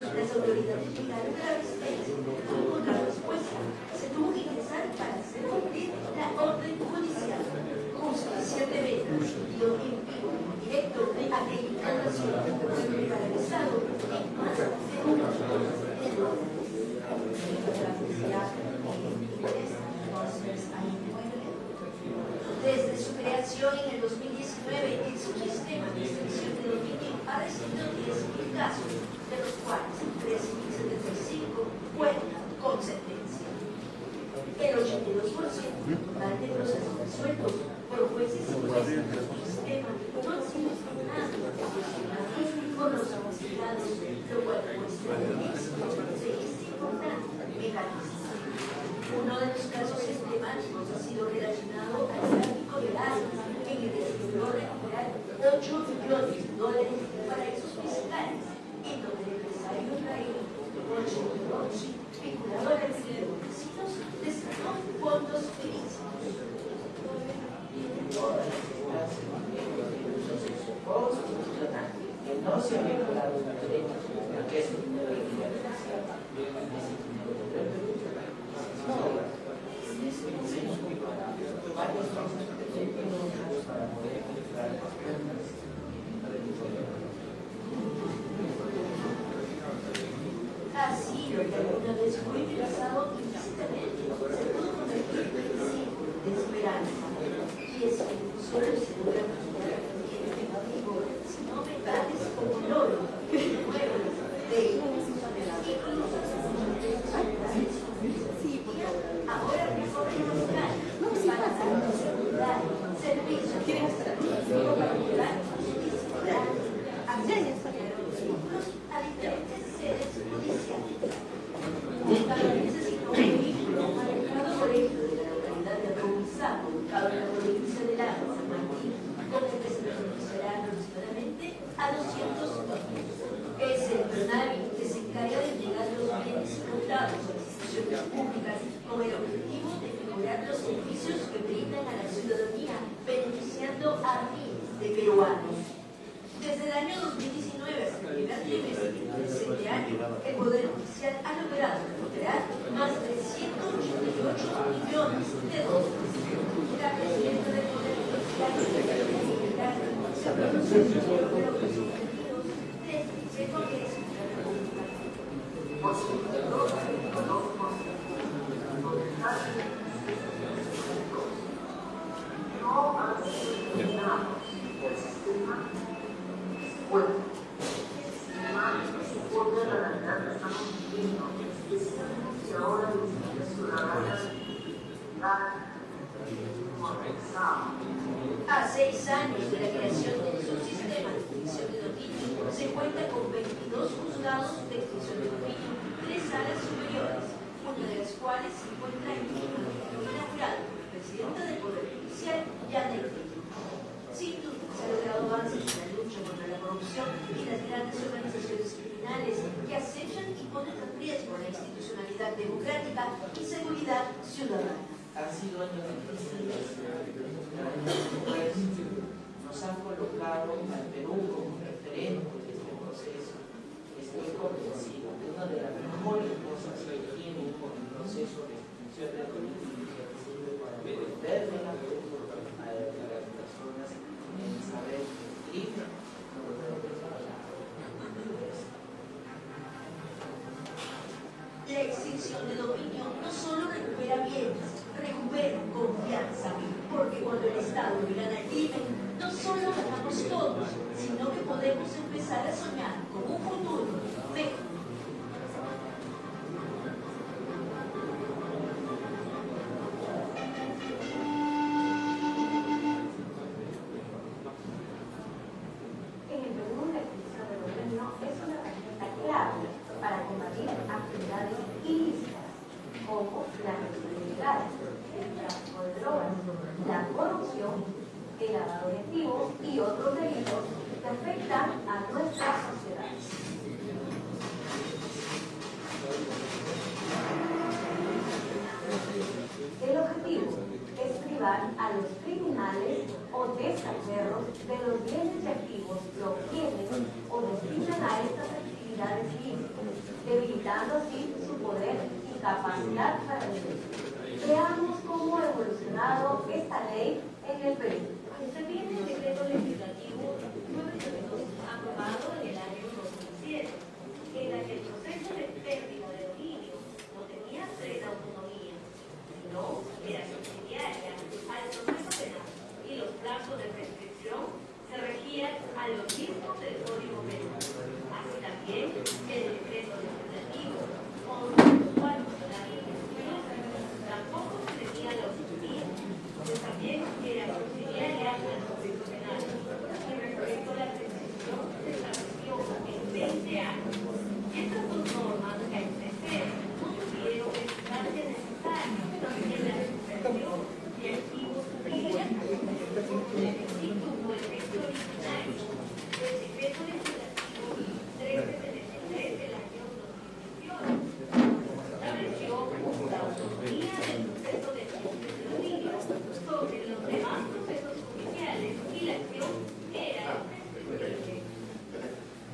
Las autoridades llegaron a la residencia con la respuesta. Se tuvo que ingresar para hacer cumplir la orden judicial. Justicia de venta dio en vivo directo a que información fue paralizado en más de un Desde su creación en el 2019, el subsistema de extensión de dominio ha recibido 10.000 casos, de los cuales 3.075 cuentan con sentencia. El 82% total de procesos resueltos por jueces y jueces del subsistema no han sido impugnados por los abogados, lo cual muestra el éxito de este importante mecanismo. Uno de los casos emblemáticos ha sido relacionado al tráfico de armas en el que se logró recuperar $8 millones de paraísos fiscales, en donde el empresario israelí Roche Roche, vinculado al alquiler de vecinos, destinó fondos ilícitos. Que no se ha vinculado a derechos, que es un dinero de libertad. Así, lo que alguna vez fue utilizado implícitamente se pudo convertir en símbolo de esperanza. Y es que no solo se logra cambiar el negativo, sino verdades como el oro, nuevas, de ahora recorren los calles para dar seguridad, servicio, para ayudar a diferentes sedes judiciales. Para necesitó un vehículo manejado por ello de la localidad de Robinzaco, ubicado en la provincia de Lago, San Martín, con el que se beneficiará aproximadamente a 200 niños. Es el PRONAVI que se encarga de entregar los bienes incautados a instituciones públicas con el objetivo de mejorar los servicios que brindan a la ciudadanía, beneficiando a miles de peruanos. Desde el año 2019 hasta el primer trimestre del presente año, el Poder Judicial ha logrado recuperar más de 188 millones de dólares. La presidenta del Poder Judicial, se pronunció sobre los objetivos del Congreso de la República. Por supuesto, no han sido eliminados del sistema. Bueno, el sistema supone la realidad que estamos viviendo, especialmente ahora las ciudadanas A 6 años de la creación del subsistema de extinción de dominio, se cuenta con 22 juzgados de extinción de dominio, 3 salas superiores, una de las cuales se encuentra en Lima, inaugurado por el presidente del Poder Judicial, Janet Lima. Sin duda, se ha logrado avances en la lucha contra la corrupción y las grandes organizaciones criminales que acechan y ponen en riesgo la institucionalidad democrática y seguridad ciudadana. Han sido años difíciles, pues nos han colocado al Perú como un referente de este proceso. Estoy convencido que una de las mejores cosas que tiene con el proceso de extinción de dominio para defender de la las personas en saber libre. La extinción de dominio no solo recupera bienes, recupera confianza, porque cuando el Estado le gana el crimen, no solo ganamos todos, sino que podemos empezar a soñar con un futuro mejor. En el Perú, la extinción de dominio es una herramienta clave para combatir actividades ilícitas como la criminalidad, el tráfico de drogas, la corrupción, el lavado de activos y otros delitos que afectan a nuestras sociedades. El objetivo es privar a los criminales o testaferros de los bienes y activos que obtienen o destinan a estas actividades ilícitas, limitando así su poder y capacidad para vivir. Veamos cómo ha evolucionado esta ley en el Perú. Se viene el decreto legislativo 932 aprobado en el año 2007, en la que el proceso de pérdida de dominio no tenía plena autonomía, sino era subsidiaria al proceso penal y los plazos de prescripción se regían a los mismos del Código Penal. Así también el decreto legislativo 1104 del año 2008 tampoco se tenía la autonomía, pues también era subsidiaria al proceso penal. Y respecto a la prescripción se estableció en 20 años. Estas dos normas que al crecer no tuvieron el alcance necesario en la recuperación de activos privilegiados. Sí tuvo el texto originario del decreto legislativo 1373 del año 2018. Estableció la autonomía del proceso de dominio sobre los demás procesos judiciales y la acción era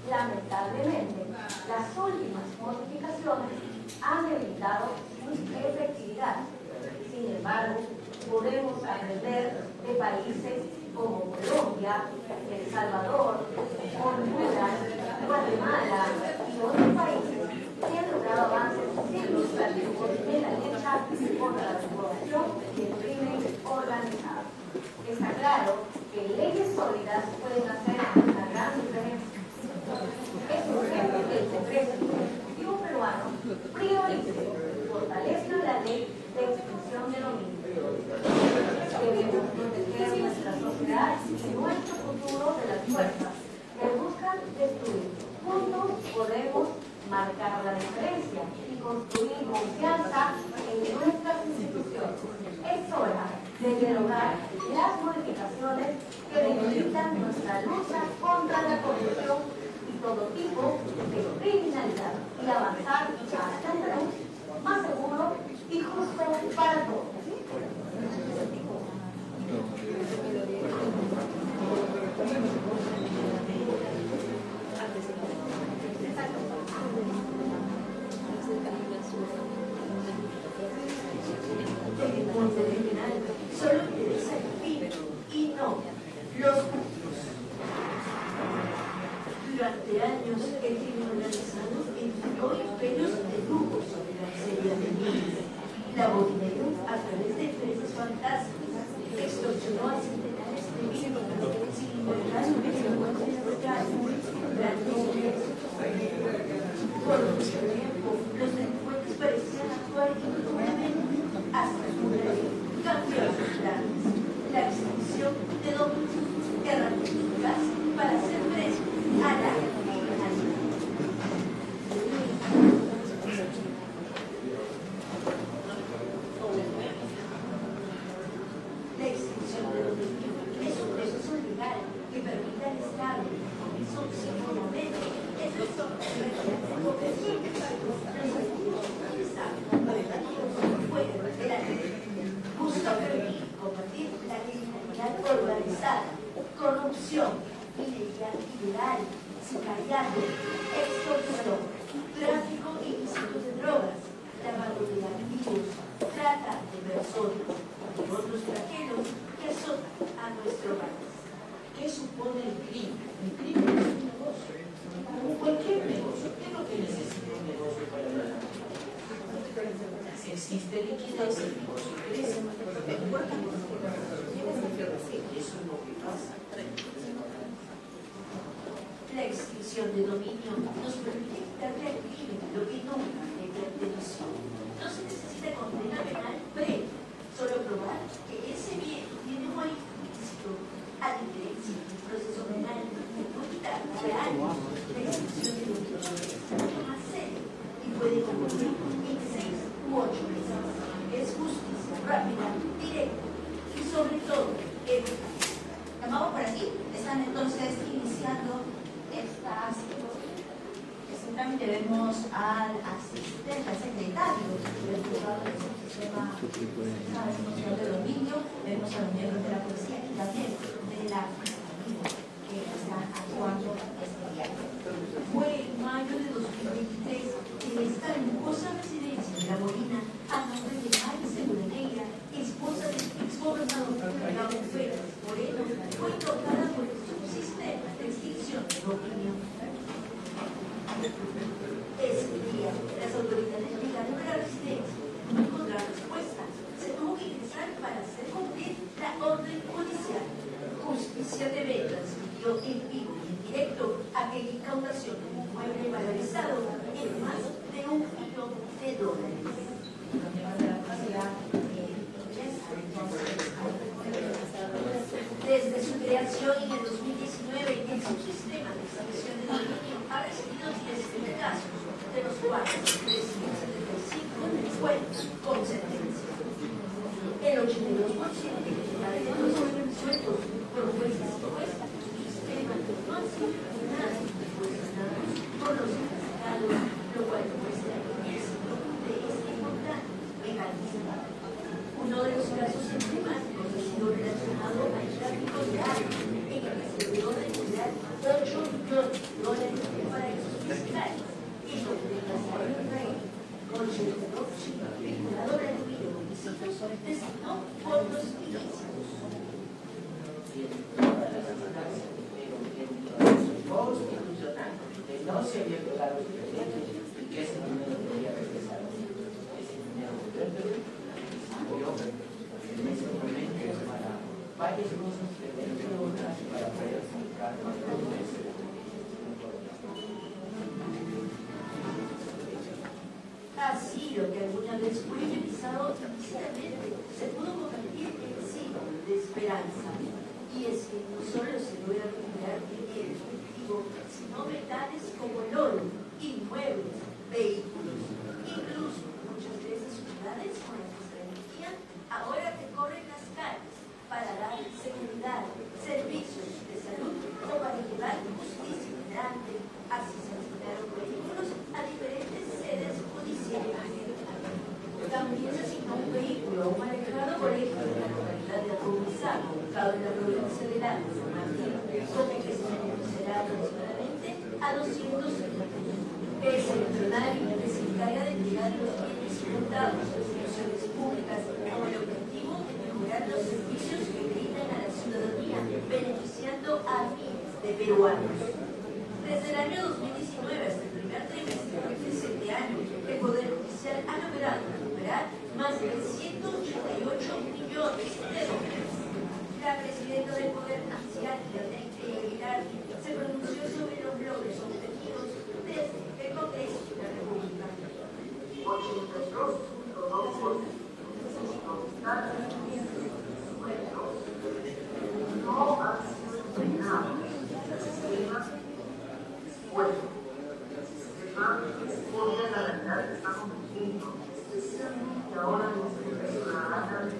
Lamentablemente, las últimas modificaciones han debilitado su efectividad. Sin embargo, podemos aprender de países como Colombia, El Salvador, Honduras, Guatemala y otros países que han logrado avances significativos en la lucha contra la corrupción y el crimen organizado. Está claro que leyes sólidas pueden hacer una gran diferencia. Es urgente que el Congreso Ejecutivo peruano priorice y fortalezca la ley de extinción de dominio. Debemos proteger nuestra sociedad y nuestro futuro de las fuerzas que buscan destruir. Juntos podemos marcar la diferencia y construir confianza en nuestras instituciones. Es hora de derogar las modificaciones que debilitan nuestra lucha contra la corrupción y todo tipo de criminalidad y avanzar hacia un Perú más seguro y justo para todos. el monte regional solo interesa el fin y no los puntos. Durante años el crimen organizado edificó imperios de lujo sobre la miseria de miles. La Bodineiro, a través de empresas fantásticas, extorsionó a centenares de víctimas sin importar su delincuencia local, grandes ingresos. Por mucho tiempo, los delincuentes parecían actuar impunemente hasta que una ley cambió sus planes. La extinción de dominio, herramienta eficaz para hacer frente a la criminalidad. La extinción de dominio es un proceso legal que permite al Estado, con eso simplemente, es lo que busca prevenir y combatir la criminalidad organizada, corrupción, ilegal, sicariato, extorsión, tráfico ilícito de drogas, lavado de activos, trata de personas y otros flagelos que azotan a nuestro país. ¿Qué supone el crimen? El crimen es un negocio. Como cualquier negocio. ¿Qué es lo que necesita un negocio para ganar? Si existe liquidez, el negocio crece. Eso es lo que pasa. La extinción de dominio nos permite quitarle al crimen lo que nunca le perteneció. No se necesita condena penal previa, solo probar que ese bien tiene un origen ilícito, a diferencia del proceso penal que puede quitar real. La extinción de dominio es mucho más serio y puede concluir en 6 u 8 meses. Es justicia rápida, directa y sobre todo eficaz. Llamamos por aquí, están entonces iniciando este trámite. Vemos al asistente, al secretario del juzgado del sistema nacional de dominio, vemos a los miembros de la policía y también de la fiscalía que están actuando este día. Fue en mayo de 2023 que esta Ese día, las autoridades llegaron a la residencia y no encontraron respuesta. Se tuvo que ingresar para hacer cumplir la orden judicial. Justicia TV transmitió en vivo y en directo aquella incautación de un mueble valorizado en más de $1 millón. Desde su creación en el 2019, el subsistema de extinción de dominio ha recibido 10.000 casos, de los cuales 375 cuentan con sentencia. El 82% de los resueltos por jueces y juezas su sistema no han sido condenados por los investigados, lo cual demuestra el éxito de este importante mecanismo. Uno de los casos emblemáticos ha sido relacionado al tráfico de armas, en el que se logró recuperar $8 millones de paraísos fiscales, y donde la Nación Rey, con el vinculado al envío de requisitos, designó fondos ilícitos. Constitucional, que no se había violado sus derechos y que ese dinero debería regresar. Ese dinero volvió al Perú, en ese momento para varias cosas, pero entre otras para poder acercar a los meses. Así, lo que alguna vez fue utilizado inicialmente se pudo convertir en símbolo de esperanza. Y es que no solo se logra recuperar dinero efectivo, sino metales como el oro, inmuebles, vehículos, incluso muchas veces ciudades con las que se remitían ahora recorren las calles para dar seguridad, servicios de salud o para llevar justicia itinerante. Así se asignaron vehículos a diferentes sedes judiciales. También se asignó un vehículo a un manejado colegio de la localidad de Rubizaga, ubicado en la provincia de Lagos, San Martín, con el que se beneficiará aproximadamente a 200 niños. Es el millonario que se encarga de entregar los bienes inmutados a las instituciones públicas con el objetivo de mejorar los servicios que brindan a la ciudadanía, beneficiando a miles de peruanos. Desde el año 2019 hasta el primer trimestre del presente año, el Poder Judicial ha logrado recuperar más de 188 millones de dólares. La presidenta del Poder Judicial, Yateque Aguilar, se pronunció sobre los logros obtenidos desde el Congreso de la República. 82.2% no han sido entregados. Bueno, por la realidad que estamos viviendo, especialmente ahora en este proceso de la gran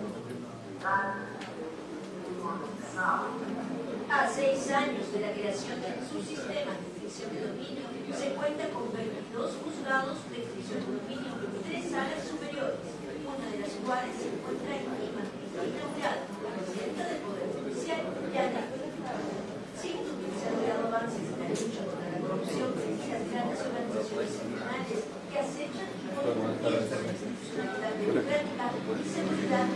A 6 años de la creación de su sistema de extinción de dominio, se cuenta con 22 juzgados de extinción de dominio y 3 salas superiores, una de las cuales se encuentra en Lima y fue inaugurada por la presidenta del Poder Judicial, Yana. Sin duda se han logrado avances en la lucha contra la corrupción y las grandes organizaciones criminales que acechan y ponen en riesgo la institucionalidad democrática y seguridad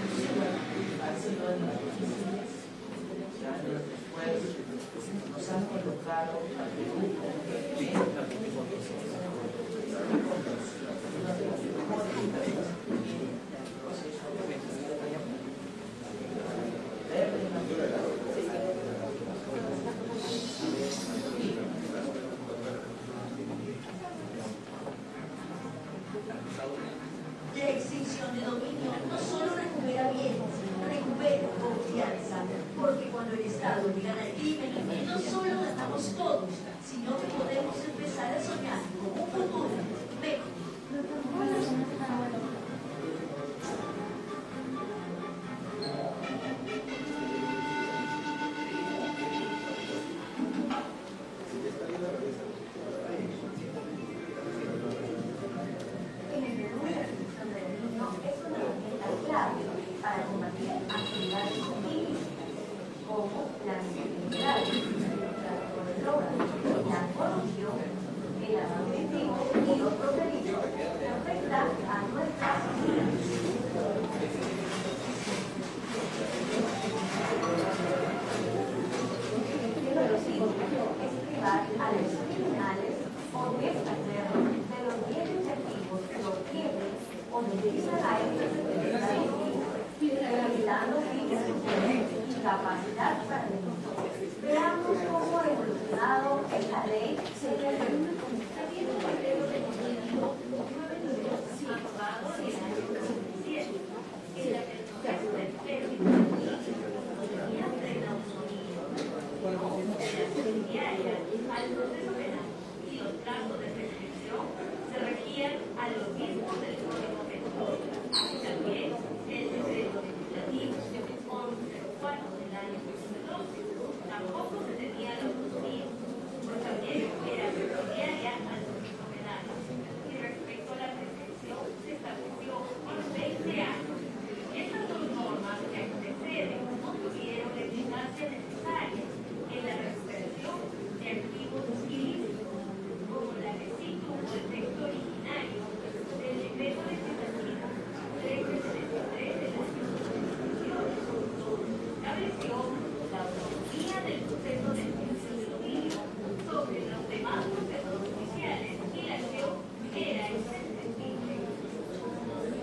ciudadana. Años después, nos han colocado al Perú como referente uno de los mejores países en el proceso La extinción de dominio no solo recupera bienes, recupera confianza, porque cuando el Estado le gana el crimen, no solo ganamos todos, sino que podemos empezar a soñar con un futuro mejor. En el Perú, la extinción del dominio es una herramienta clave para combatir actividades ilícitas como la criminalidad, el tráfico de drogas, la corrupción, el lavado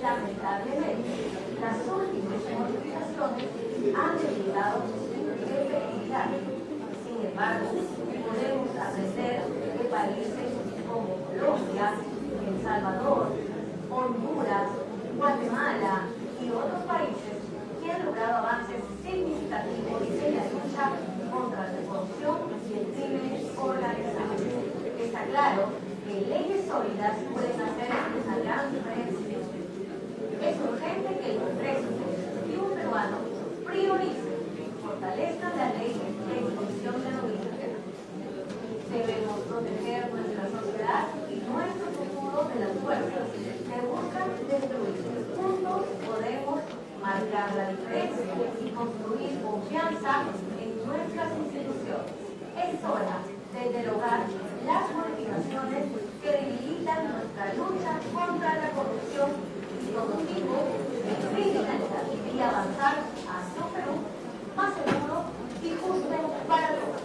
Lamentablemente, las últimas modificaciones han debilitado su efectividad. Sin embargo, podemos aprender de países como Colombia, El Salvador, Honduras, Guatemala y otros países que han logrado avances significativos en la lucha contra la corrupción y el crimen organizado. Está claro que leyes sólidas pueden hacer una gran diferencia. Es urgente que el Congreso y el Ejecutivo peruano prioricen y fortalezcan la ley de extinción de dominio. Debemos proteger nuestra sociedad y nuestro futuro de las fuerzas que buscan destruir. Juntos podemos marcar la diferencia y construir confianza en nuestras instituciones. Es hora de derogar las modificaciones que debilitan nuestra lucha contra la corrupción y todo tipo de criminalidad y avanzar hacia un Perú más seguro y justo para todos.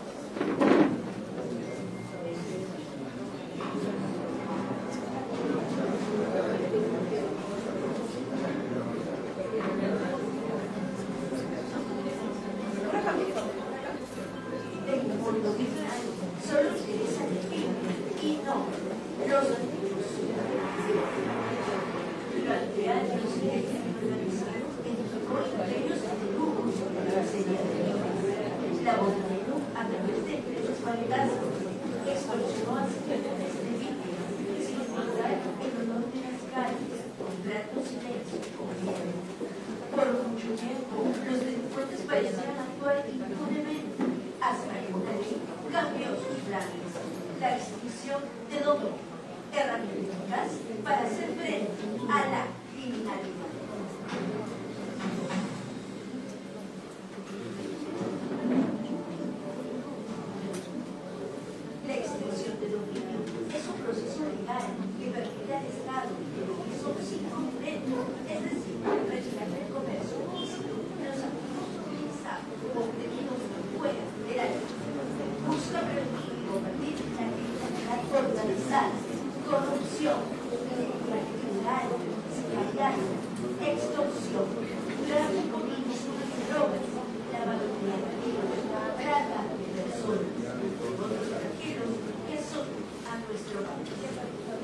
Solo interesa el fin y no los motivos. Durante años, el crimen organizado edificó imperios de lujo para la serie de millones. La voz de Perú, a través de empresas validadas, extorsionó a centenares de víctimas, sin importar el honor de las calles, contratos y leyes con miedo. Por mucho tiempo, los delincuentes parecían actuar impunemente, hasta que una ley cambió sus planes. La extinción de dominio, herramienta eficaz para hacer frente a la criminalidad. La extinción de dominio es un proceso legal que permite al Estado que son sin concreto, es decir, retirar el comercio ilícito de los activos utilizados obtenidos fuera de la ley. Busca prevenir y combatir la criminalidad organizada, corrupción, ilegalidad, sicariato, extorsión, tráfico ilícito de drogas, lavado de activos, trata de personas, otros extranjeros que son a nuestro país.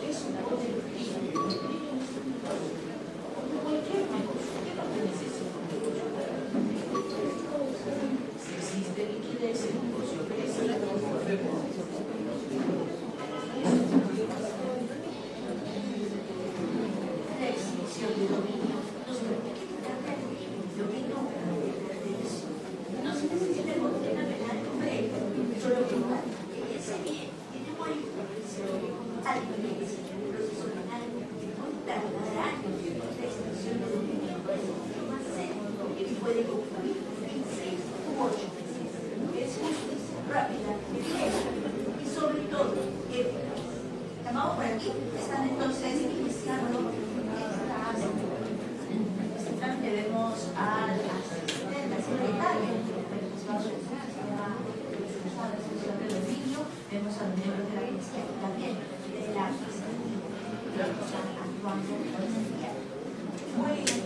Es un poder crimen. Cualquier negocio que no necesita un negocio para si existe liquidez, el negocio crece y La extinción de dominio nos permite quitar de aquí lo que no pertenece. No se necesita condena penal completa, solo que ese bien tiene buena intención. A diferencia del proceso penal, que puede tardar años, la extinción de dominio es mucho más serio y puede concluir en 6 u 8 meses. Es justicia rápida, directa y sobre todo eficaz. Llamamos por aquí, están entonces iniciando esta sesión. Debemos al asistente, al secretario del Juzgado de Sistema de Extinción de Dominio, vemos a los miembros de la policía y también de la fiscalía que están actuando en este día. Muy bien.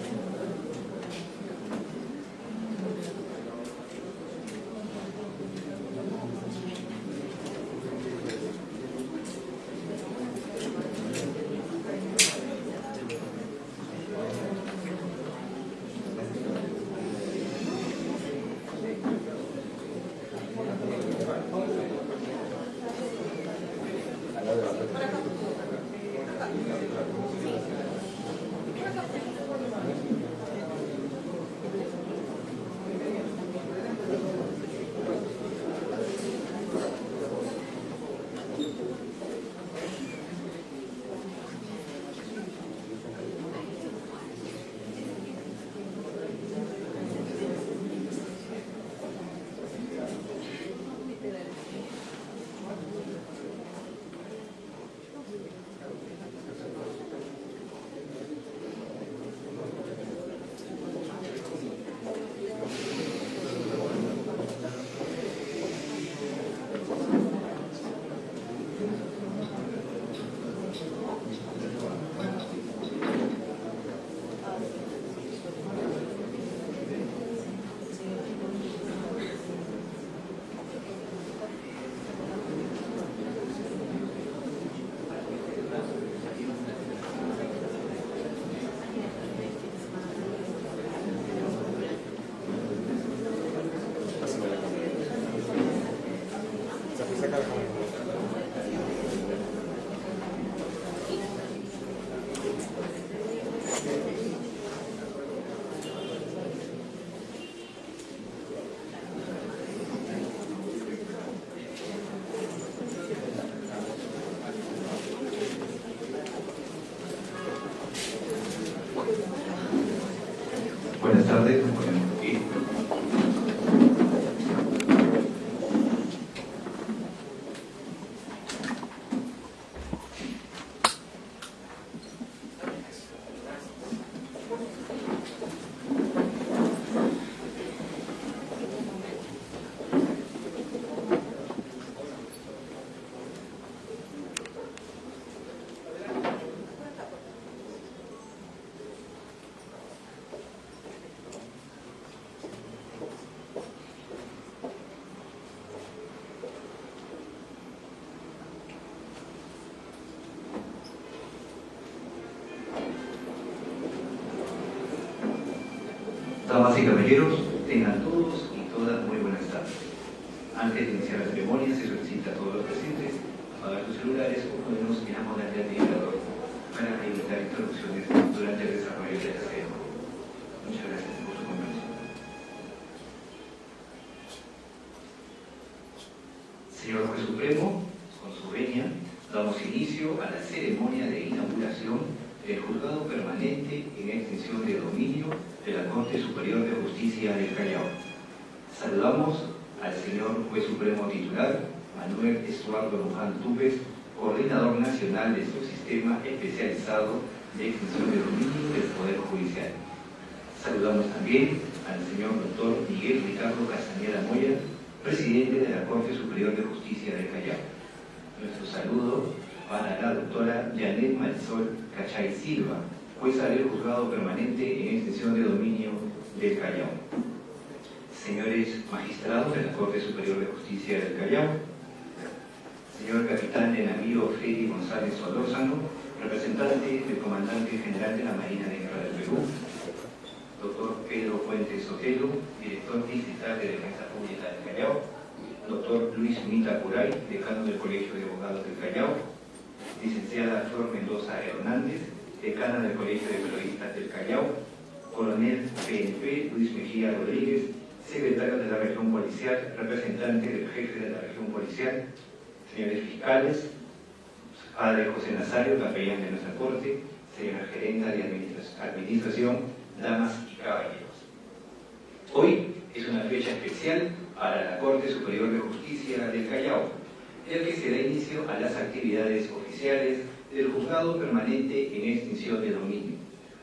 Buenas tardes, nos ponemos aquí. Damas y caballeros, tengan todos y todas muy buenas tardes. Antes de iniciar la ceremonia, se solicita a todos los presentes apagar sus celulares o ponernos en la modalidad de indicador para evitar interrupciones durante el desarrollo de la ceremonia. Muchas gracias por su comprensión. Señor Juez Supremo, con su venia, damos inicio a la ceremonia de inauguración del Juzgado Permanente en Extinción de Dominio de la Corte Superior de Justicia del Callao. Saludamos al señor Juez Supremo titular, Manuel Estuardo Luján Túpez, Coordinador Nacional de Subsistema Especializado de Extinción de Dominio del Poder Judicial. Saludamos también al señor doctor Miguel Ricardo Castañeda Moya, Presidente de la Corte Superior de Justicia del Callao. Nuestro saludo para la doctora Janet Marisol Cachay Silva, jueza del Juzgado Permanente en Extinción de Dominio del Callao. Señores magistrados de la Corte Superior de Justicia del Callao, señor capitán de navío Freddy González Solórzano, representante del comandante general de la Marina de Guerra del Perú, doctor Pedro Fuentes Sotelo, director distrital de Defensa Pública del Callao, doctor Luis Mita Curay, decano del Colegio de Abogados del Callao, licenciada Flor Mendoza Hernández, decana del Colegio de Periodistas del Callao, coronel PNP Luis Mejía Rodríguez, secretario de la región policial, representante del jefe de la región policial, señores fiscales, padre José Nazario, capellán de nuestra corte, señora gerenta de administración, damas y caballeros. Hoy es una fecha especial para la Corte Superior de Justicia del Callao, ya que se da inicio a las actividades oficiales del Juzgado Permanente en Extinción de Dominio,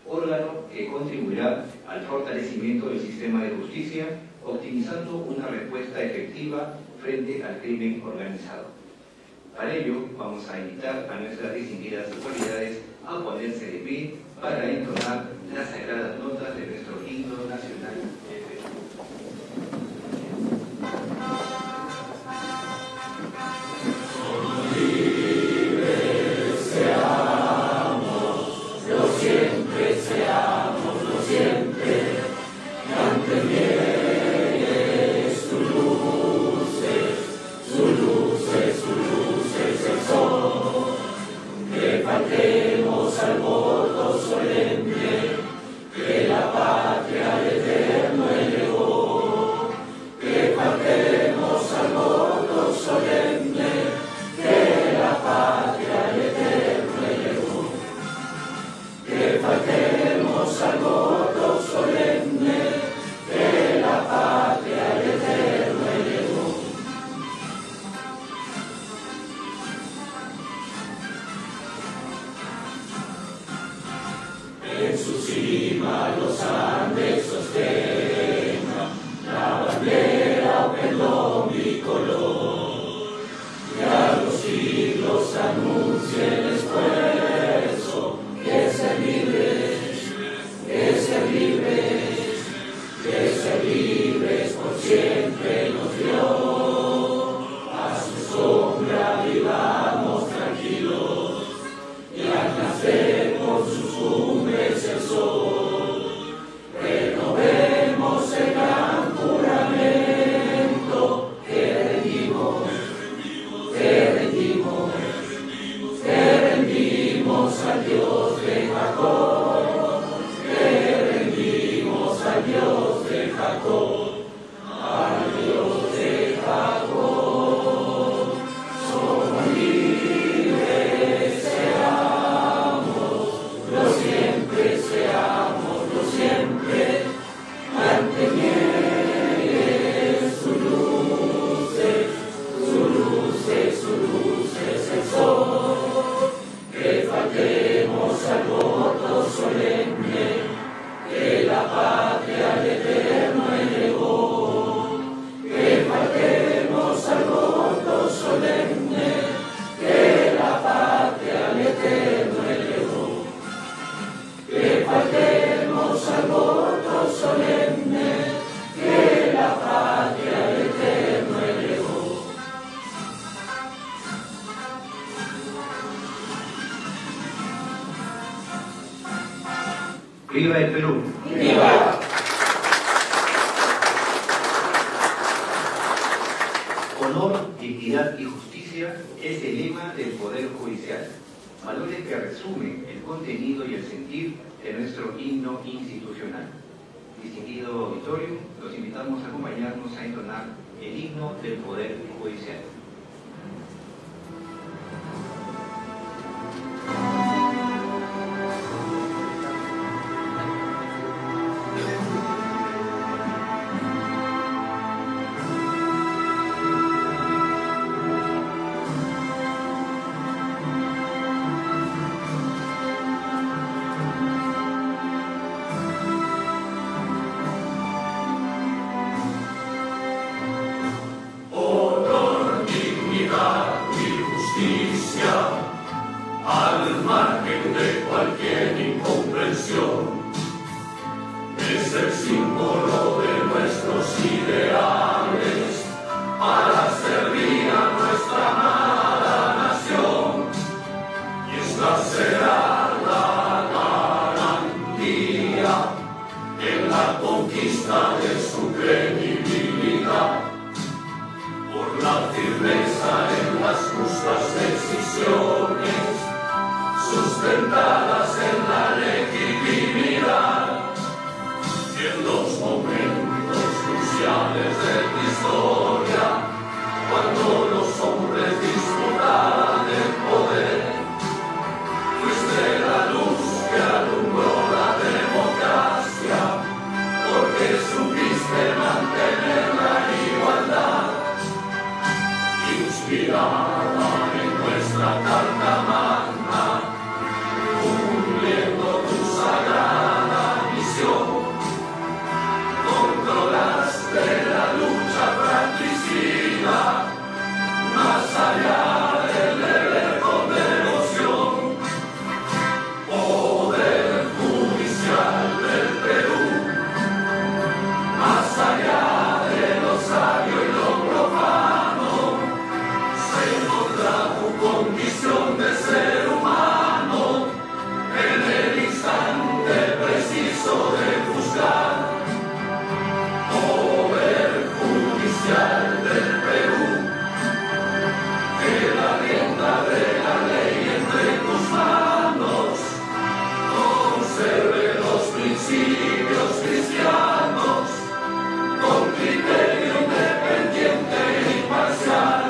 órgano que contribuirá al fortalecimiento del sistema de justicia, optimizando una respuesta efectiva frente al crimen organizado. Para ello, vamos a invitar a nuestras distinguidas autoridades a ponerse de pie para entonar las sagradas notas de nuestro himno nacional de Perú. Renovemos ¡Viva el Perú! ¡Viva! Honor, dignidad y justicia es el lema del Poder Judicial, valores que resumen el contenido y el sentir de nuestro himno institucional. Distinguido auditorio, los invitamos a acompañarnos a entonar el himno del Poder Judicial. Al margen de cualquier incomprensión, es el símbolo de nuestros ideales para servir a nuestra amada nación. Y esta será la garantía en la conquista de su credibilidad, por la firmeza en las justas decisiones sustentadas en la legitimidad, y en los momentos cruciales de tu historia, cuando los hombres disputaban el poder, fuiste la luz que alumbró la democracia, porque supiste mantener la igualdad, inspirada en nuestra Carta Magna, cumpliendo tu sagrada misión. Controlaste la lucha fratricida, más allá del deber con devoción. Poder judicial del Perú, más allá de lo sabio y lo profano, se encontraba tu condición de ser humano en el instante preciso de juzgar. Poder judicial del Perú, que la rienda de la ley entre tus manos conserve los principios cristianos con criterio independiente e imparcial.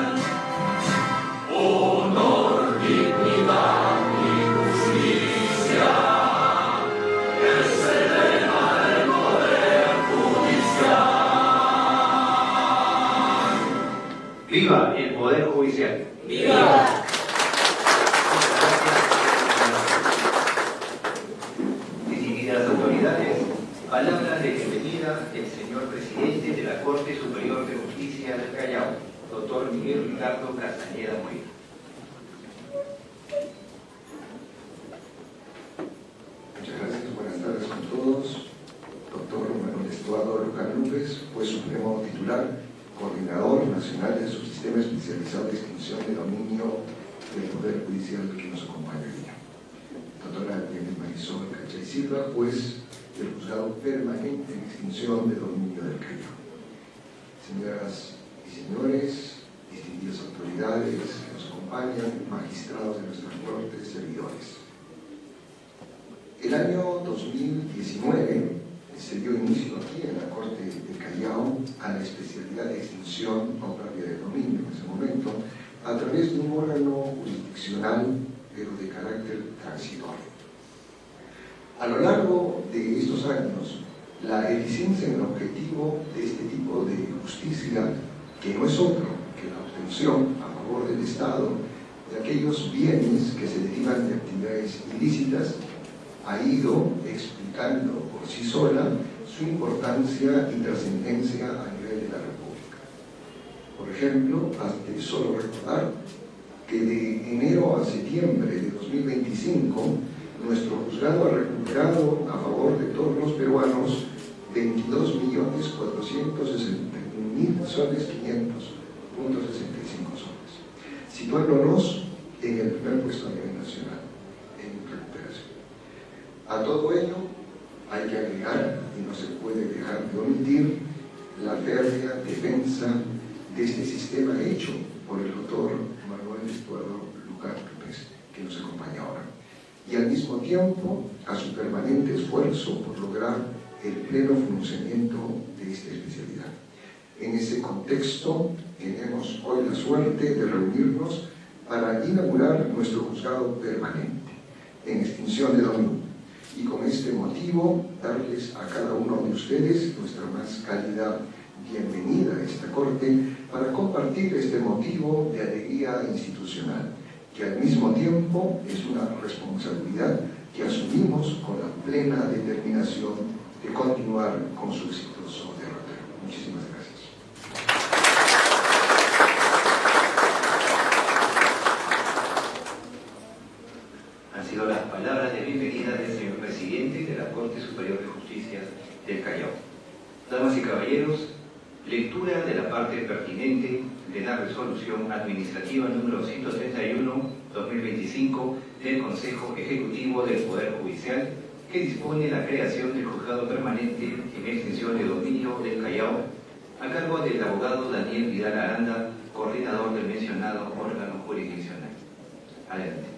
Honor, dignidad y justicia es el lema del Poder Judicial. ¡Viva el Poder Judicial! ¡Viva! Distinguidas autoridades, palabras de bienvenida del señor presidente de la Corte Superior de Justicia del Callao, doctor Miguel Ricardo Castañeda Moya. Muchas gracias, buenas tardes con todos. Doctor Manuel Estuardo López, juez supremo titular, coordinador nacional de Subsistema Especializado de Extinción de Dominio del Poder Judicial, que nos acompaña hoy día. Doctora Marisol Cachay Silva, juez del Juzgado Permanente en Extinción de Dominio del Callao. Señoras y señores, distinguidas autoridades que nos acompañan, magistrados de nuestras cortes, servidores. El año 2019 se dio inicio aquí en la Corte del Callao a la especialidad de extinción o pérdida de dominio en ese momento, a través de un órgano jurisdiccional, pero de carácter transitorio. A lo largo de estos años, la eficiencia en el objetivo de este tipo de justicia, que no es otro que la obtención a favor del Estado de aquellos bienes que se derivan de actividades ilícitas, ha ido explicando por sí sola su importancia y trascendencia a nivel de la República. Por ejemplo, basta solo recordar que de enero a septiembre de 2025, nuestro juzgado ha recuperado a favor de todos los peruanos 22.461.500.65 soles, situándonos en el primer puesto a nivel nacional en recuperación. A todo ello, Hay que agregar, y no se puede dejar de omitir, la férrea defensa de este sistema hecho por el doctor Manuel Estuardo Luján López, que nos acompaña ahora, y al mismo tiempo a su permanente esfuerzo por lograr el pleno funcionamiento de esta especialidad. En ese contexto, tenemos hoy la suerte de reunirnos para inaugurar nuestro juzgado permanente en extinción de dominio, y con este motivo darles a cada uno de ustedes nuestra más cálida bienvenida a esta corte para compartir este motivo de alegría institucional, que al mismo tiempo es una responsabilidad que asumimos con la plena determinación de continuar con su exitoso derrotero. Muchísimas gracias. Han sido las palabras de bienvenida del señor presidente de la Corte Superior de Justicia del Callao. Damas y caballeros, lectura de la parte pertinente de la resolución administrativa número 131/2025 del Consejo Ejecutivo del Poder Judicial, que dispone la creación del juzgado permanente en extinción de dominio del Callao, a cargo del abogado Daniel Vidal Aranda, coordinador del mencionado órgano jurisdiccional. Adelante.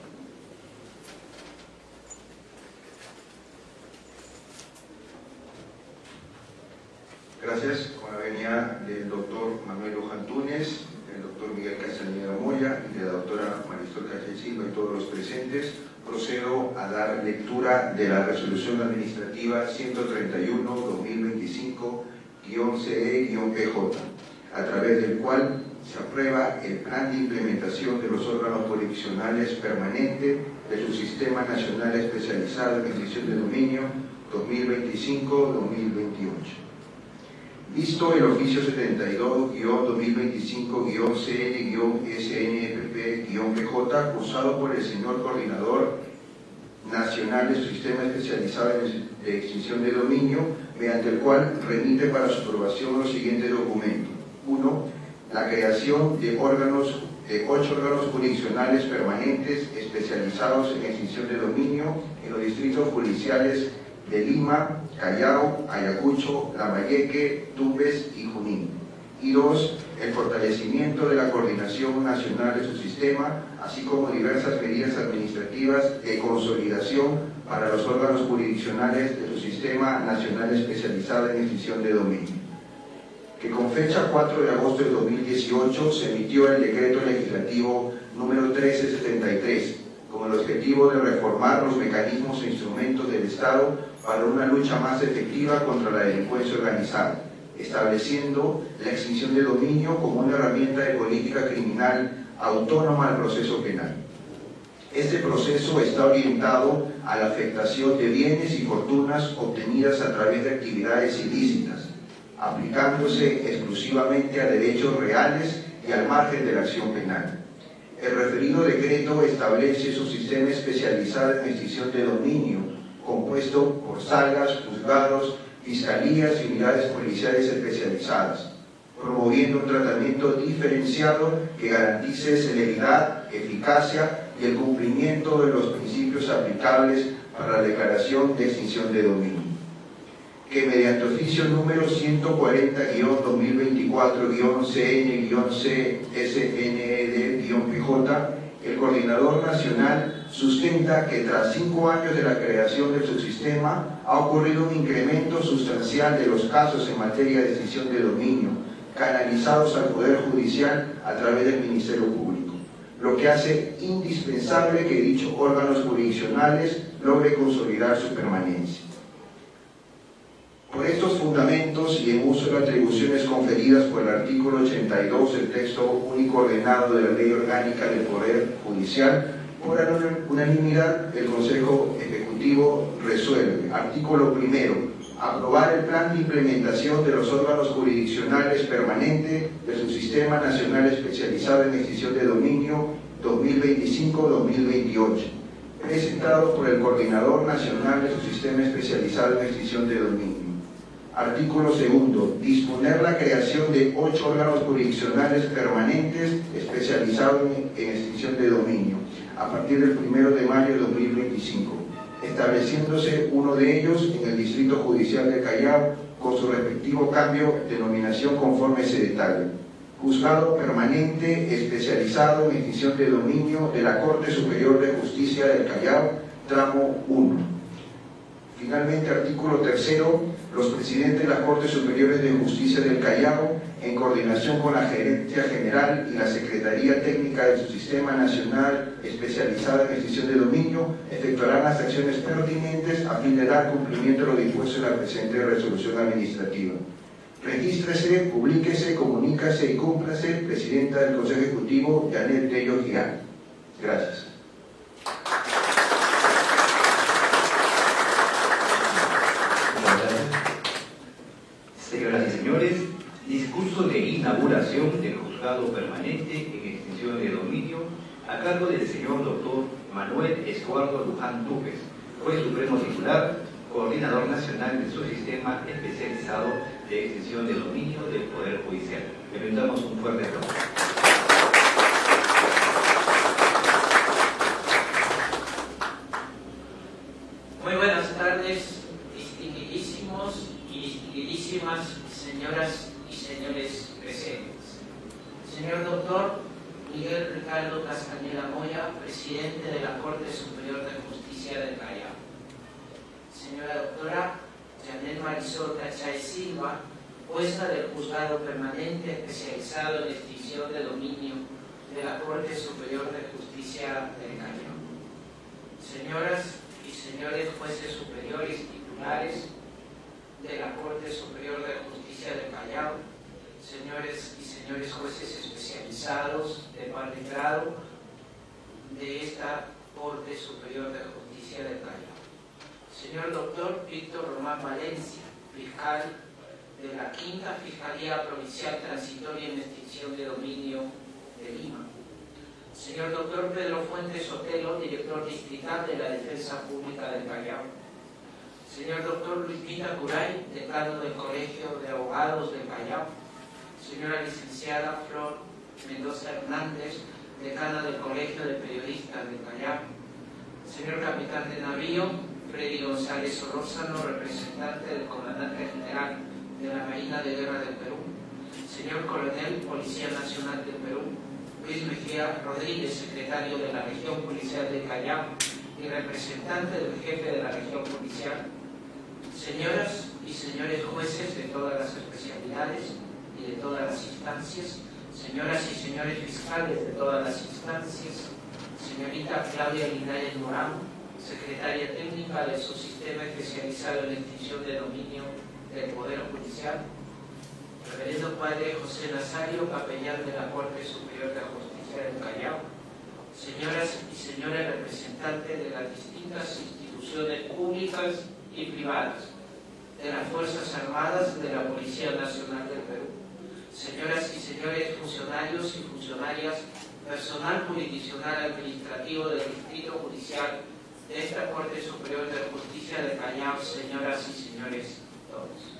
Gracias. Con la venia del doctor Manuel Luján Túnez, del doctor Miguel Castañeda Moya y de la doctora Marisol Calle Silva y todos los presentes, procedo a dar lectura de la resolución administrativa 131/2025-CE-PJ, a través del cual se aprueba el plan de implementación de los órganos jurisdiccionales permanentes de su Sistema Nacional Especializado en Extinción de Dominio 2025-2028. Visto el oficio 72-2025-CN-SNPP-PJ, cursado por el señor Coordinador Nacional de su Sistema Especializado de Extinción de Dominio, mediante el cual remite para su aprobación los siguientes documentos. 1. La creación de 8 órganos jurisdiccionales permanentes especializados en extinción de dominio en los distritos judiciales de Lima, Callao, Ayacucho, Lambayeque, Tumbes y Junín. Y 2. El fortalecimiento de la coordinación nacional de su sistema, así como diversas medidas administrativas de consolidación para los órganos jurisdiccionales de su Sistema Nacional Especializado en Extinción de Dominio. Que con fecha 4 de agosto de 2018 se emitió el decreto legislativo número 1373, con el objetivo de reformar los mecanismos e instrumentos del Estado para una lucha más efectiva contra la delincuencia organizada, estableciendo la extinción de dominio como una herramienta de política criminal autónoma al proceso penal. Este proceso está orientado a la afectación de bienes y fortunas obtenidas a través de actividades ilícitas, aplicándose exclusivamente a derechos reales y al margen de la acción penal. El referido decreto establece su sistema especializado en extinción de dominio, compuesto por salas, juzgados, fiscalías y unidades policiales especializadas, promoviendo un tratamiento diferenciado que garantice celeridad, eficacia y el cumplimiento de los principios aplicables para la declaración de extinción de dominio. Que mediante oficio número 140-2024-CN-CSNED-PJ, el Coordinador Nacional sustenta que tras 5 años de la creación del subsistema ha ocurrido un incremento sustancial de los casos en materia de extinción de dominio canalizados al Poder Judicial a través del Ministerio Público, lo que hace indispensable que dichos órganos jurisdiccionales logren consolidar su permanencia. Por estos fundamentos y en uso de las atribuciones conferidas por el artículo 82 del texto único ordenado de la Ley Orgánica del Poder Judicial, por unanimidad el Consejo Ejecutivo resuelve: artículo primero, aprobar el plan de implementación de los órganos jurisdiccionales permanentes de su Sistema Nacional Especializado en Extinción de Dominio 2025-2028, presentado por el Coordinador Nacional de su Sistema Especializado en Extinción de Dominio. Artículo segundo, disponer la creación de 8 órganos jurisdiccionales permanentes especializados en extinción de dominio a partir del 1 de mayo de 2025, estableciéndose uno de ellos en el Distrito Judicial del Callao con su respectivo cambio de denominación conforme se detalle. Juzgado permanente especializado en extinción de dominio de la Corte Superior de Justicia del Callao, tramo 1. Finalmente, artículo 3. Los presidentes de las Cortes Superiores de Justicia del Callao, en coordinación con la Gerencia General y la Secretaría Técnica del Subsistema Nacional Especializada en Extinción de Dominio, efectuarán las acciones pertinentes a fin de dar cumplimiento a lo dispuesto en la presente resolución administrativa. Regístrese, publíquese, comuníquese y cúmplase, Presidenta del Consejo Ejecutivo, Janet Tello Gial. Gracias. Señoras y señores, discurso de inauguración del Juzgado Permanente en Extinción de Dominio a cargo del señor doctor Manuel Estuardo Luján Túquez, juez supremo titular, coordinador nacional del subsistema especializado de extinción de dominio del Poder Judicial. Le brindamos un fuerte aplauso. Muy buenas tardes, distinguidísimos y distinguidísimas señoras y señores presentes. Señor doctor Miguel Ricardo Castañeda Moya, presidente de la Corte Superior de Justicia del Callao. Señora doctora Janet Marisol Cachay Silva, jueza del Juzgado Permanente especializado en extinción de dominio de la Corte Superior de Justicia del Callao. Señoras y señores jueces superiores titulares de la Corte Superior de Justicia del Callao, señores y señores jueces especializados de par de grado de esta Corte Superior de Justicia del Callao. Señor doctor Víctor Román Valencia, fiscal de la Quinta Fiscalía Provincial Transitoria en Extinción de Dominio de Lima. Señor doctor Pedro Fuentes Sotelo, director distrital de la Defensa Pública del Callao. Señor doctor Luis Pita Curay, decano del Colegio de Abogados del Callao. Señora licenciada Flor Mendoza Hernández, decana del Colegio de Periodistas del Callao. Señor capitán de navío Freddy González Solórzano, representante del comandante general de la Marina de Guerra del Perú. Señor coronel Policía Nacional del Perú Luis Mejía Rodríguez, secretario de la Región Policial del Callao y representante del jefe de la Región Policial. Señoras y señores jueces de todas las especialidades y de todas las instancias, señoras y señores fiscales de todas las instancias, señorita Claudia Linares Morán, secretaria técnica del Subsistema Especializado en Extinción de Dominio del Poder Judicial, reverendo padre José Nazario, capellán de la Corte Superior de Justicia del Callao, señoras y señores representantes de las distintas instituciones públicas y privadas, de las Fuerzas Armadas, de la Policía Nacional del Perú, señoras y señores funcionarios y funcionarias, personal jurisdiccional administrativo del Distrito Judicial de esta Corte Superior de Justicia del Callao, señoras y señores todos.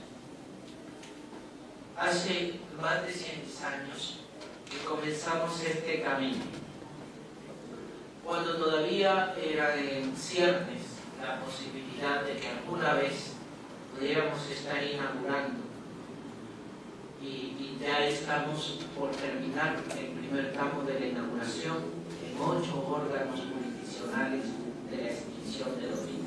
Hace más de 100 años que comenzamos este camino, cuando todavía era en ciernes la posibilidad de que alguna vez pudiéramos estar inaugurando, y ya estamos por terminar el primer tramo de la inauguración en 8 órganos jurisdiccionales de la extinción de dominio.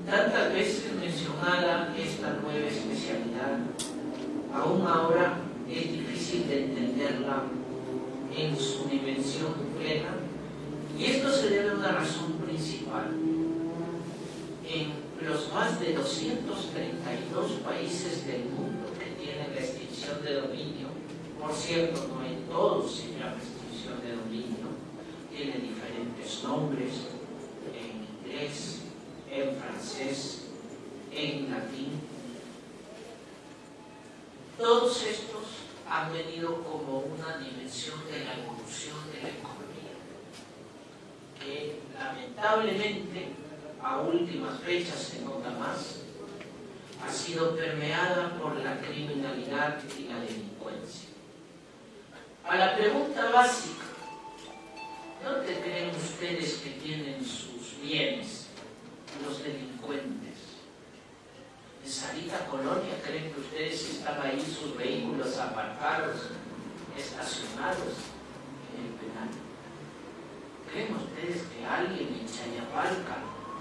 Tantas veces mencionada esta nueva especialidad, aún ahora es difícil de entenderla en su dimensión plena, y esto se debe a una razón principal. En los más de 232 países del mundo que tienen la extinción de dominio, por cierto, no en todos se llama extinción de dominio, tiene diferentes nombres en inglés, en francés, en latín. Todos estos han venido como una dimensión de la evolución de la economía, que lamentablemente a últimas fechas se nota más, ha sido permeada por la criminalidad y la delincuencia. A la pregunta básica ¿Dónde creen ustedes que tienen sus bienes los delincuentes? ¿En Sarita Colonia creen que ustedes están ahí sus vehículos aparcados, estacionados en el penal? ¿Creen ustedes que alguien en Chayapalca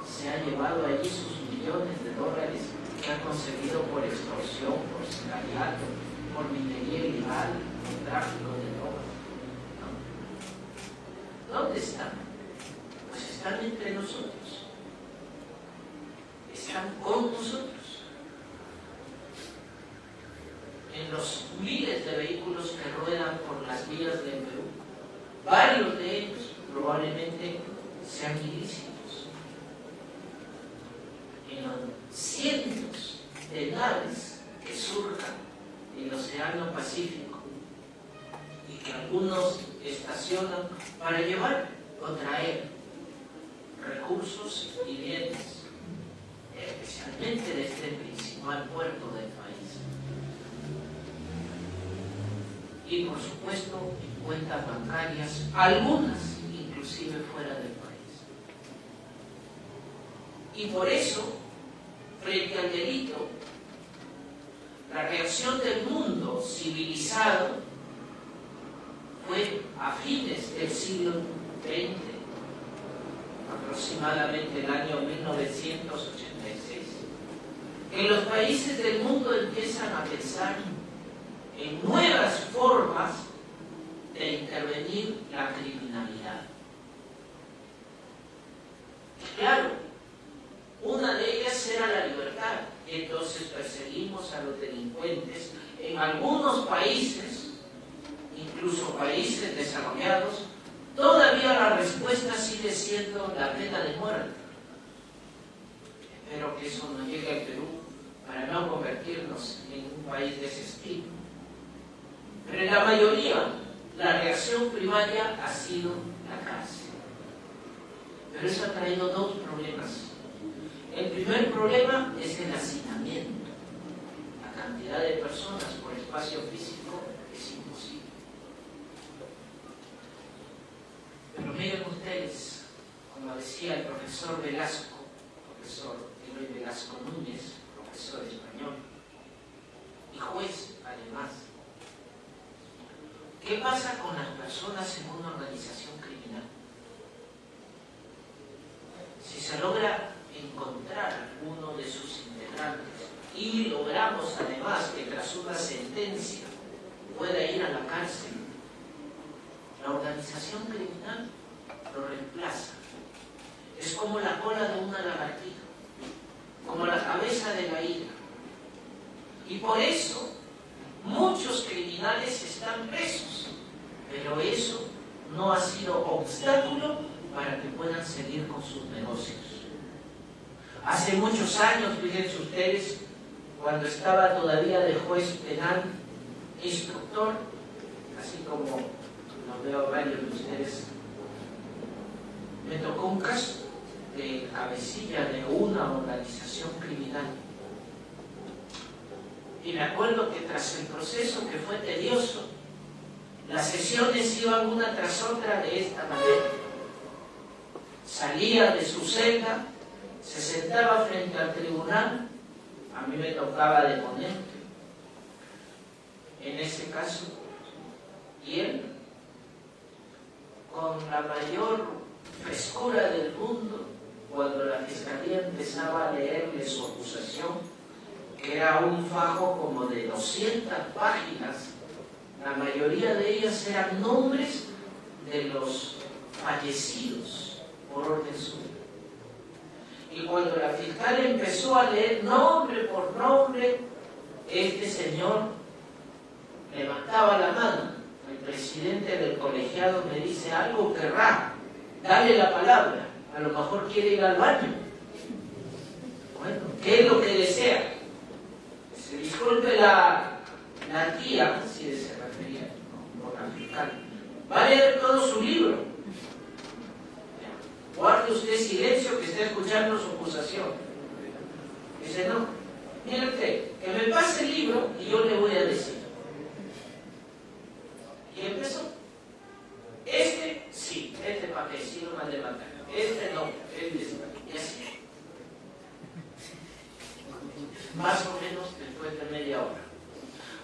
se ha llevado allí sus millones de dólares que ha conseguido por extorsión, por sicariato, por minería ilegal, por tráfico de drogas? ¿No? ¿Dónde están? Pues están entre nosotros. Están con nosotros. En los miles de vehículos que ruedan por las vías del Perú, varios de ellos probablemente sean ilícitos. En los cientos de naves que surjan en el Océano Pacífico y que algunos estacionan para llevar o traer recursos y bienes, especialmente de este principal puerto del país. Y por supuesto en cuentas bancarias, algunas inclusive fuera del país. Y por eso, frente al delito, la reacción del mundo civilizado fue a fines del siglo XX, aproximadamente el año 1986, que los países del mundo empiezan a pensar en nuevas formas de intervenir la criminalidad. Claro, una de ellas era la libertad, y entonces perseguimos a los delincuentes. En algunos países, incluso países desarrollados, todavía la respuesta sigue siendo la pena de muerte. Espero que eso no llegue al Perú para no convertirnos en un país de ese estilo. Pero en la mayoría, la reacción primaria ha sido la cárcel. Pero eso ha traído dos problemas. El primer problema es el hacinamiento. La cantidad de personas por espacio físico es imposible. Pero miren ustedes, como decía el profesor Velasco, profesor Eloy Velasco Núñez, profesor español y juez además, ¿qué pasa con las personas en una organización criminal? Si se logra encontrar uno de sus integrantes y logramos además que tras una sentencia pueda ir a la cárcel, la organización criminal lo reemplaza. Es como la cola de una lagartija, como la cabeza de la hidra. Y por eso muchos criminales están presos, pero eso no ha sido obstáculo para que puedan seguir con sus negocios. Hace muchos años, fíjense ustedes, cuando estaba todavía de juez penal, instructor, así como lo veo varios de ustedes, me tocó un caso de cabecilla de una organización criminal. Y me acuerdo que tras el proceso, que fue tedioso, las sesiones iban una tras otra de esta manera. Salía de su celda, se sentaba frente al tribunal, a mí me tocaba de ponente, en ese caso, y él, con la mayor frescura del mundo, cuando la fiscalía empezaba a leerle su acusación, que era un fajo como de 200 páginas, la mayoría de ellas eran nombres de los fallecidos por orden suyo. Y cuando la fiscal empezó a leer nombre por nombre, este señor levantaba la mano. El presidente del colegiado me dice: algo querrá, dale la palabra, a lo mejor quiere ir al baño. Bueno, ¿qué es lo que desea? Se disculpe la tía, si se refería, ¿no?, por la fiscal, va a leer todo su libro. Guarde usted silencio, que está escuchando su acusación. Dice: no, mire usted, que me pase el libro y yo le voy a decir. Y empezó. Este, sí, este más o menos después de media hora.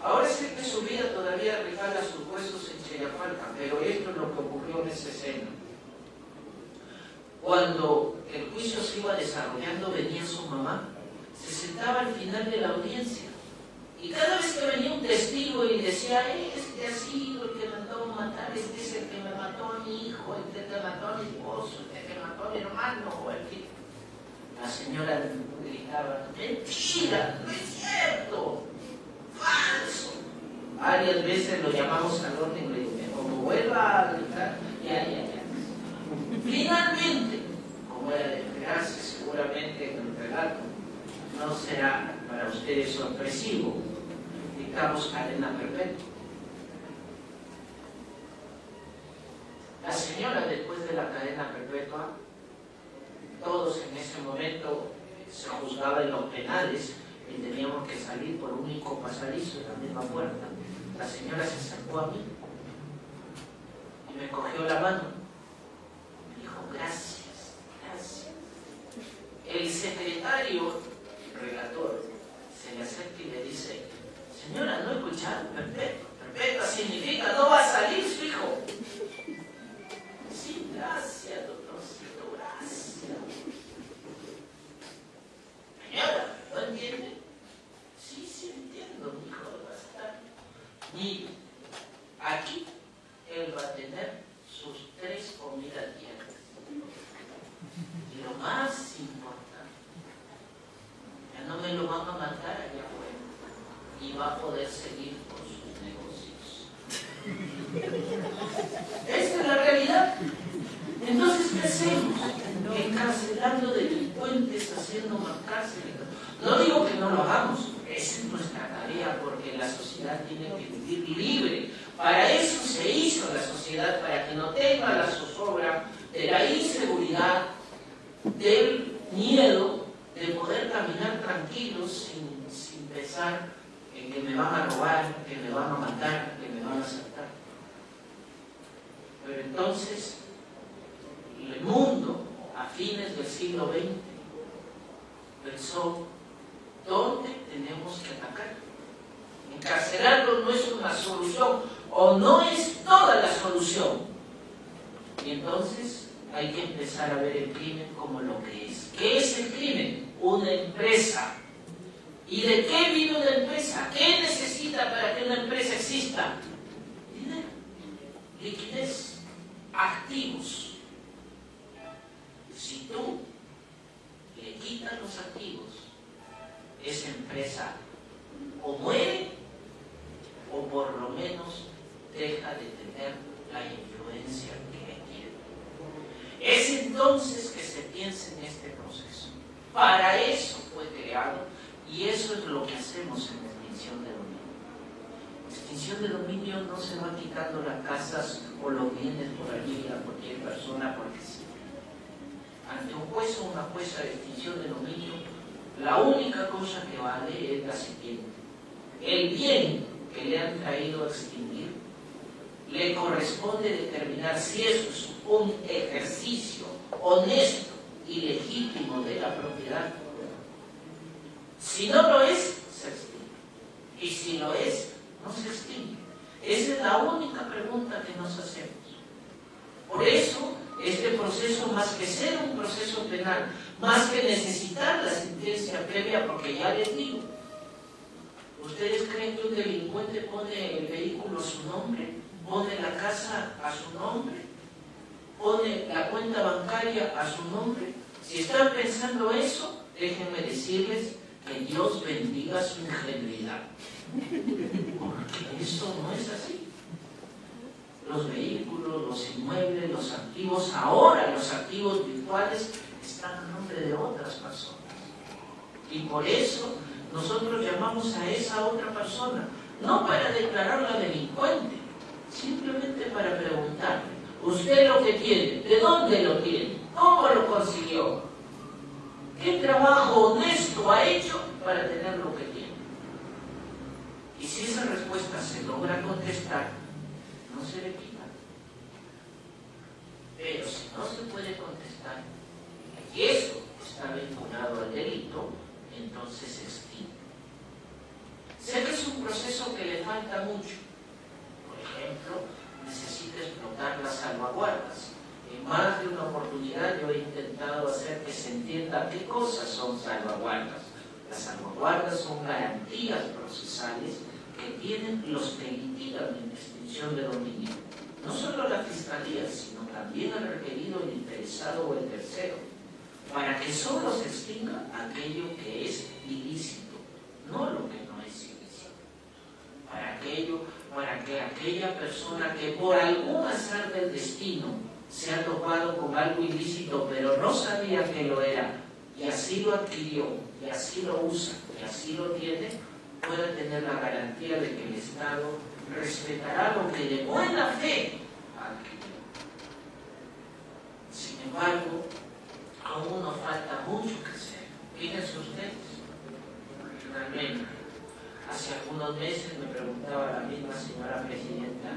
Ahora sé que su vida todavía regala sus huesos en Chayapalca, pero esto es lo que ocurrió en esa escena. Cuando el juicio se iba desarrollando, venía su mamá, se sentaba al final de la audiencia, y cada vez que venía un testigo y decía, este ha sido el que mandó a matar, este es el que me mató a mi hijo, este que mató a mi esposo, este que mató a mi hermano, o el que... La señora gritaba, mentira, no es cierto, falso. Varias veces lo llamamos al orden y le dije, como vuelva a gritar, ya. Finalmente, como era de esperarse seguramente en el relato, no será para ustedes sorpresivo, dictamos cadena perpetua. La señora, después de la cadena perpetua, todos en ese momento se juzgaba en los penales y teníamos que salir por un único pasadizo en la misma puerta. La señora se acercó a mí y me cogió la mano. Me dijo, gracias. El secretario relator se le acerca y le dice, señora, ¿no escucharon? Perpetua significa no va a salir su hijo. Sí, gracias, doctorcito, gracias. Señora, ¿no entiende? Sí, entiendo, mi hijo va a estar. Mire, aquí él va a tener sus 3 comidas diarias. Y lo más importante, ya no me lo van a matar allá afuera y va a poder seguir con sus negocios. Esa es la realidad. Entonces, ¿qué hacemos? Encarcelando delincuentes, haciendo más cárceles. No digo que no lo hagamos, esa es nuestra tarea, porque la sociedad tiene que vivir libre. Para eso se hizo la sociedad, para que no tenga la zozobra de la inseguridad, del miedo de poder caminar tranquilos sin pensar en que me van a robar, que me van a matar, que me van a asaltar. Pero entonces, el mundo, a fines del siglo XX, pensó, ¿dónde tenemos que atacar? Encarcelarlo no es una solución, o no es toda la solución. Y entonces hay que empezar a ver el crimen como lo que es. ¿Qué es el crimen? Una empresa. ¿Y de qué vive una empresa? ¿Qué necesita para que una empresa exista? Dinero, liquidez, activos. Si tú le quitas los activos, esa empresa o muere o por lo menos deja de tener la influencia que quiere. Es entonces que se piensa en este proceso. Para eso fue creado y eso es lo que hacemos en extinción de dominio. Extinción de dominio no se va quitando las casas o los bienes por allí a cualquier persona porque sí. Ante un juez o una jueza de extinción de dominio, la única cosa que vale es la siguiente. El bien que le han traído a extinguir, le corresponde determinar si eso es un ejercicio honesto y legítimo de la propiedad. Si no lo es, se extingue. Y si lo es, no se extingue. Esa es la única pregunta que nos hacemos. Por eso, este proceso, más que ser un proceso penal, más que necesitar la sentencia previa, porque ya les digo, ¿ustedes creen que un delincuente pone el vehículo a su nombre? ¿Pone la casa a su nombre? ¿Pone la cuenta bancaria a su nombre? Si están pensando eso, déjenme decirles que Dios bendiga su ingenuidad. Porque eso no es así. Los vehículos, los inmuebles, los activos, ahora los activos virtuales están a nombre de otras personas. Y por eso nosotros llamamos a esa otra persona, no para declararla delincuente, simplemente para preguntarle, ¿usted lo que tiene? ¿De dónde lo tiene? ¿Cómo lo consiguió? ¿Qué trabajo honesto ha hecho para tener lo que tiene? Y si esa respuesta se logra contestar, no se le quita. Pero si no se puede contestar, y eso está vinculado al delito, entonces se extingue. Sé que es un proceso que le falta mucho. Por ejemplo, necesita explotar las salvaguardas. En más de una oportunidad yo he intentado hacer que se entienda qué cosas son salvaguardas. Las salvaguardas son garantías procesales que tienen los que litigan en extinción de dominio. No solo la Fiscalía, sino también el requerido, el interesado o el tercero, para que solo se extinga aquello que es ilícito, no lo que no es ilícito. Para que aquella persona que por algún azar del destino se ha topado con algo ilícito, pero no sabía que lo era, y así lo adquirió, y así lo usa, y así lo tiene, pueda tener la garantía de que el Estado respetará lo que de buena fe adquirió. Sin embargo, aún nos falta mucho que hacer. Fíjense ustedes, realmente, hace algunos meses me preguntaba la misma señora presidenta,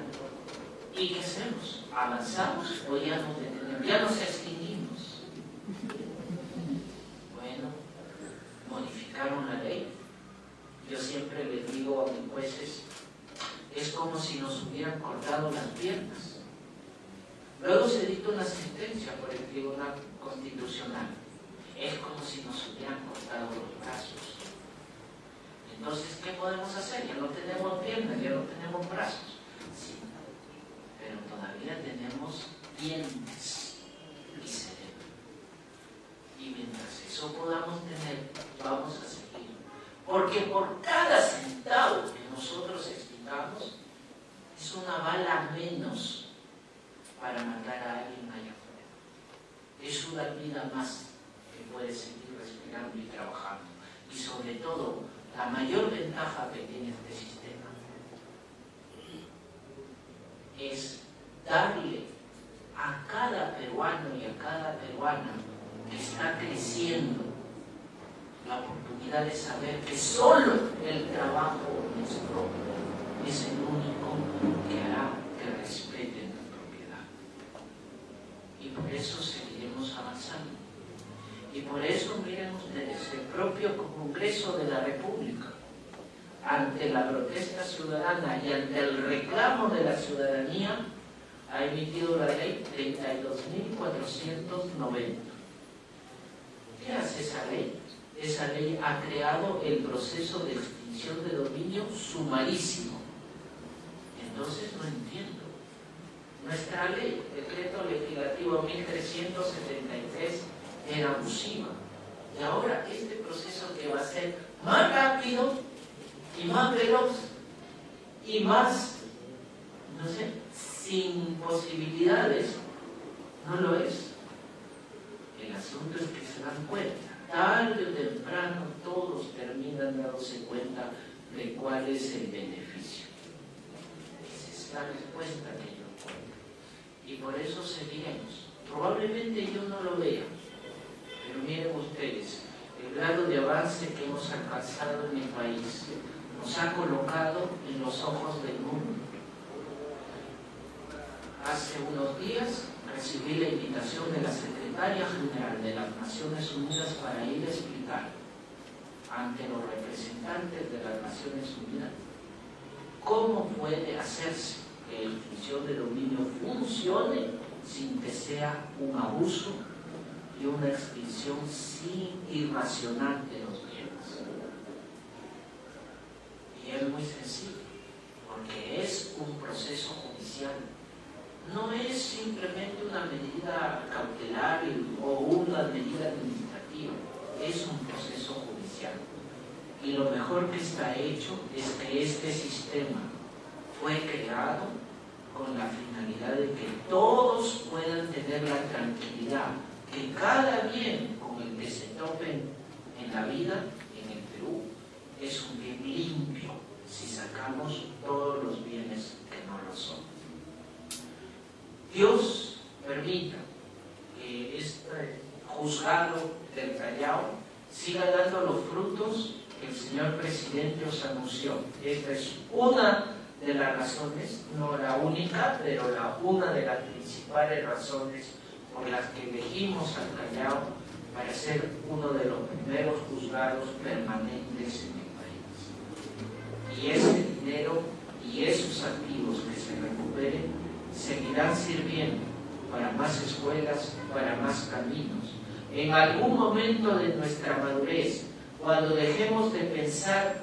¿y qué hacemos? ¿Avanzamos o ya nos detenemos? Ya nos extinguimos. Bueno, modificaron la ley. Yo siempre les digo a mis jueces, es como si nos hubieran cortado las piernas. Luego se dicta una sentencia por el Tribunal Constitucional. Es como si nos hubieran cortado los brazos. Entonces, ¿qué podemos hacer? Ya no tenemos piernas, ya no tenemos brazos. Sí, pero todavía tenemos dientes y cerebro. Y mientras eso podamos tener, vamos a seguir. Porque por cada centavo que nosotros extingamos, es una bala menos para matar a alguien allá afuera. Es una vida más que puede seguir respirando y trabajando. Y sobre todo, la mayor ventaja que tiene este sistema es darle a cada peruano y a cada peruana que está creciendo la oportunidad de saber que solo el trabajo nuestro es el único que hará que respeten la propiedad. Y por eso seguiremos avanzando. Y por eso, miren ustedes, el propio Congreso de la República, ante la protesta ciudadana y ante el reclamo de la ciudadanía, ha emitido la ley 32.490. ¿Qué hace esa ley? Esa ley ha creado el proceso de extinción de dominio sumarísimo. Entonces no entiendo. Nuestra ley, decreto legislativo 1373, era abusiva. Y ahora este proceso que va a ser más rápido y más veloz y más, no sé, sin posibilidades, no lo es. El asunto es que se dan cuenta. Tarde o temprano todos terminan dándose cuenta de cuál es el beneficio. Esa es la respuesta que yo encuentro. Y por eso seguiremos. Probablemente yo no lo vea, pero miren ustedes, el grado de avance que hemos alcanzado en el país nos ha colocado en los ojos del mundo. Hace unos días recibí la invitación de la Secretaria General de las Naciones Unidas para ir a explicar ante los representantes de las Naciones Unidas cómo puede hacerse que la extinción de dominio funcione sin que sea un abuso y una extinción irracional de los bienes. Y es muy sencillo, porque es un proceso judicial. No es simplemente una medida cautelar o una medida administrativa, es un proceso judicial. Y lo mejor que está hecho es que este sistema fue creado con la finalidad de que todos puedan tener la tranquilidad que cada bien con el que se topen en la vida, en el Perú, es un bien limpio si sacamos todos los bienes que no lo son. Dios permita que este juzgado del Callao siga dando los frutos que el señor presidente os anunció. Esta es una de las razones, no la única, pero una de las principales razones por las que elegimos al Callao para ser uno de los primeros juzgados permanentes en el país. y ese dinero y esos activos que se recuperen seguirán sirviendo para más escuelas, para más caminos. En algún momento de nuestra madurez, cuando dejemos de pensar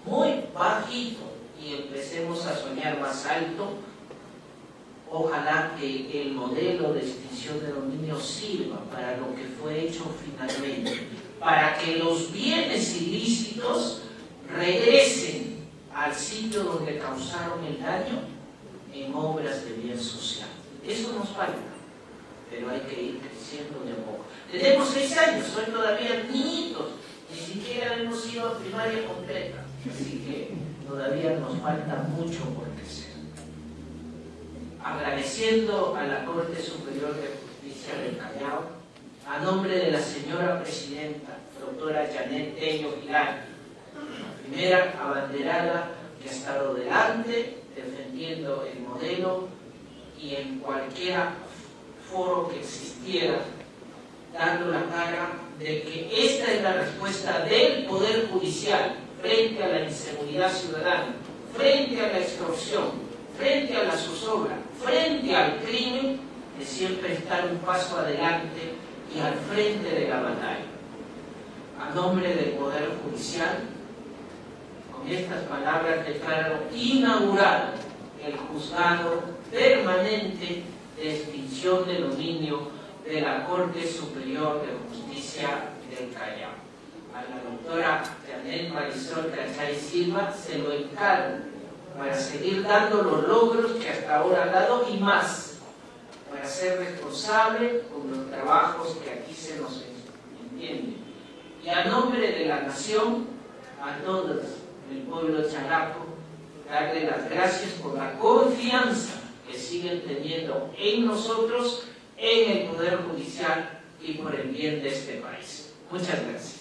muy bajito y empecemos a soñar más alto, ojalá que el modelo de extinción de dominio sirva para lo que fue hecho finalmente, para que los bienes ilícitos regresen al sitio donde causaron el daño en obras de bien social. Eso nos falta, pero hay que ir creciendo de a poco. Tenemos 6 años, soy todavía niñitos, ni siquiera hemos ido a primaria completa, así que todavía nos falta mucho por crecer. Agradeciendo a la Corte Superior de Justicia del Callao, a nombre de la señora Presidenta, doctora Janet Tello Gilán, la primera abanderada que ha estado delante, defendiendo el modelo y en cualquier foro que existiera, dando la cara de que esta es la respuesta del Poder Judicial frente a la inseguridad ciudadana, frente a la extorsión, frente a la zozobra, frente al crimen, de siempre estar un paso adelante y al frente de la batalla. A nombre del Poder Judicial, con estas palabras declaro inaugurado el juzgado permanente de extinción de dominio de la Corte Superior de Justicia del Callao. A la doctora Janet Marisol Cachay Silva se lo encargo para seguir dando los logros que hasta ahora ha dado y más, para ser responsable con los trabajos que aquí se nos entienden. Y a nombre de la nación, a todos el pueblo chalaco, darle las gracias por la confianza que siguen teniendo en nosotros, en el Poder Judicial y por el bien de este país. Muchas gracias.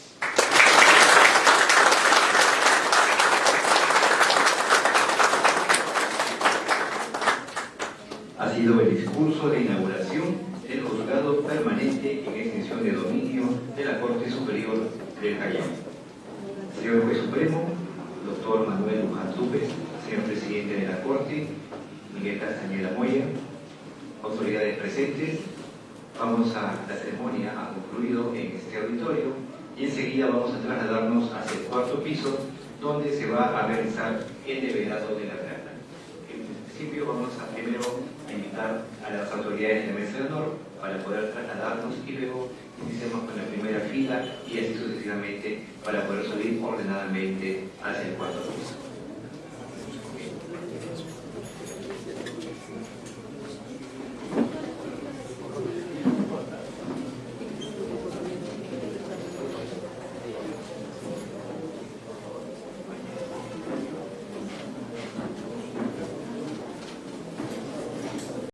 Ha sido el discurso de inauguración del juzgado permanente en extinción de dominio de la Corte Superior del Callao. Señor Juez Supremo, doctor Manuel Luján López, señor presidente de la Corte, Miguel Castañeda Moya, autoridades presentes, la ceremonia ha concluido en este auditorio y enseguida vamos a trasladarnos hacia el 4º piso, donde se va a realizar el develado de la verdad. En principio vamos a primero invitar a las autoridades de la mesa de honor para poder trasladarnos y luego iniciamos con la primera fila y así sucesivamente para poder subir ordenadamente hacia el 4º piso.